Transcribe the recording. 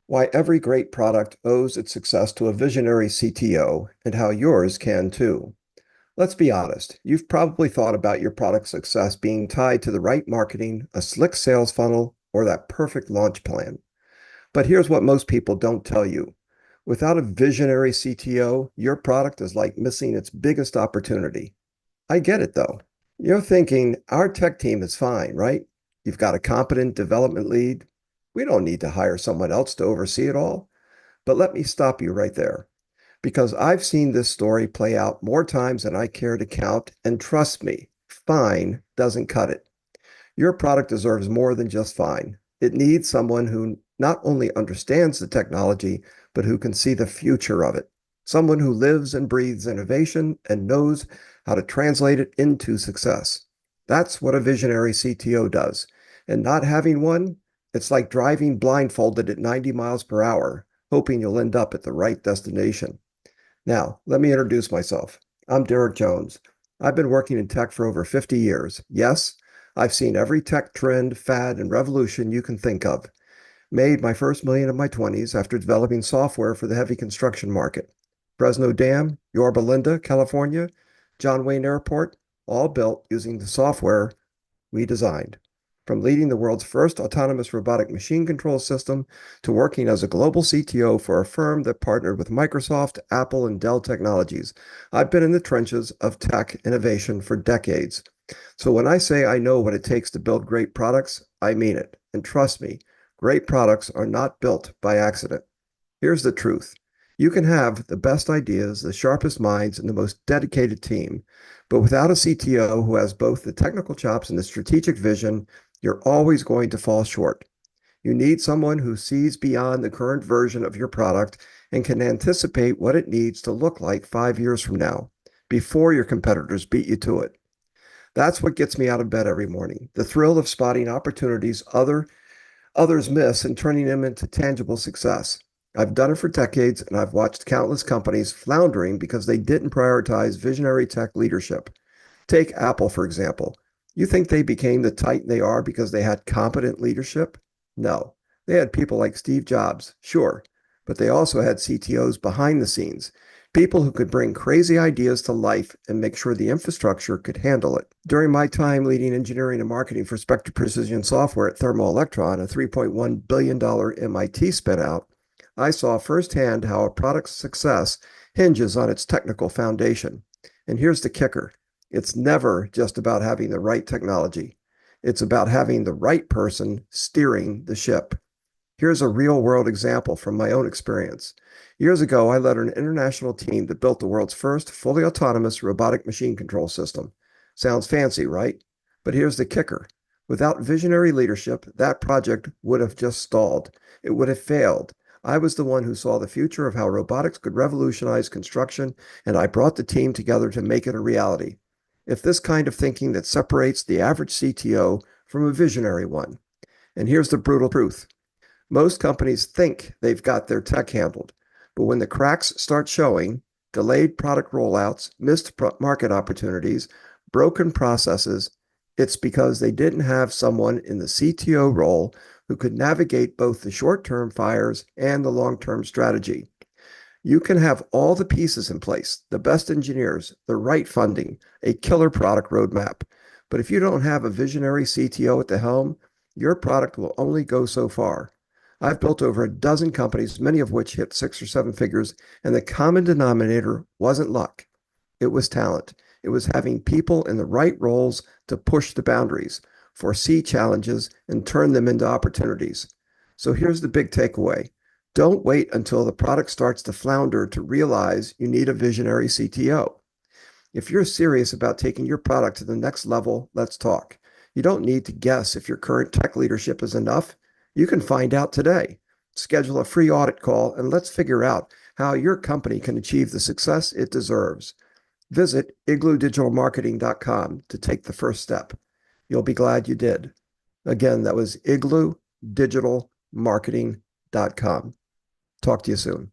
Why every great product owes its success to a visionary CTO and how yours can too. Let's be honest, you've probably thought about your product's success being tied to the right marketing, a slick sales funnel, or that perfect launch plan. But here's what most people don't tell you. Without a visionary CTO, your product is like missing its biggest opportunity. I get it though. You're thinking, our tech team is fine, right? You've got a competent development lead. We don't need to hire someone else to oversee it all. But let me stop you right there, because I've seen this story play out more times than I care to count, and trust me, fine doesn't cut it. Your product deserves more than just fine. It needs someone who not only understands the technology, but who can see the future of it. Someone who lives and breathes innovation and knows how to translate it into success. That's what a visionary CTO does. And not having one, it's like driving blindfolded at 90 miles per hour, hoping you'll end up at the right destination. Now, let me introduce myself. I'm Derek Jones. I've been working in tech for over 50 years. Yes, I've seen every tech trend, fad, and revolution you can think of. Made my first million in my 20s after developing software for the heavy construction market. Fresno Dam, Yorba Linda, California, John Wayne Airport, all built using the software we designed. From leading the world's first autonomous robotic machine control system to working as a global CTO for a firm that partnered with Microsoft, Apple, and Dell Technologies, I've been in the trenches of tech innovation for decades. So when I say I know what it takes to build great products, I mean it. And trust me, great products are not built by accident. Here's the truth. You can have the best ideas, the sharpest minds, and the most dedicated team, but without a CTO who has both the technical chops and the strategic vision, you're always going to fall short. You need someone who sees beyond the current version of your product and can anticipate what it needs to look like 5 years from now, before your competitors beat you to it. That's what gets me out of bed every morning, the thrill of spotting opportunities others miss and turning them into tangible success. I've done it for decades, and I've watched countless companies floundering because they didn't prioritize visionary tech leadership. Take Apple, for example. You think they became the titan they are because they had competent leadership? No. They had people like Steve Jobs, sure, but they also had CTOs behind the scenes, people who could bring crazy ideas to life and make sure the infrastructure could handle it. During my time leading engineering and marketing for Spectre Precision Software at Thermo Electron, a $3.1 billion MIT spinout, I saw firsthand how a product's success hinges on its technical foundation. And here's the kicker. It's never just about having the right technology. It's about having the right person steering the ship. Here's a real-world example from my own experience. Years ago, I led an international team that built the world's first fully autonomous robotic machine control system. Sounds fancy, right? But here's the kicker. Without visionary leadership, that project would have just stalled. It would have failed. I was the one who saw the future of how robotics could revolutionize construction, and I brought the team together to make it a reality. If this kind of thinking that separates the average CTO from a visionary one. And here's the brutal truth. Most companies think they've got their tech handled, but when the cracks start showing, delayed product rollouts, missed market opportunities, broken processes, it's because they didn't have someone in the CTO role who could navigate both the short-term fires and the long-term strategy. You can have all the pieces in place, the best engineers, the right funding, a killer product roadmap. But if you don't have a visionary CTO at the helm, your product will only go so far. I've built over a dozen companies, many of which hit 6 or 7 figures, and the common denominator wasn't luck. It was talent. It was having people in the right roles to push the boundaries, foresee challenges, and turn them into opportunities. So here's the big takeaway. Don't wait until the product starts to flounder to realize you need a visionary CTO. If you're serious about taking your product to the next level, let's talk. You don't need to guess if your current tech leadership is enough. You can find out today. Schedule a free audit call and let's figure out how your company can achieve the success it deserves. Visit igloodigitalmarketing.com to take the first step. You'll be glad you did. Again, that was igloodigitalmarketing.com. Talk to you soon.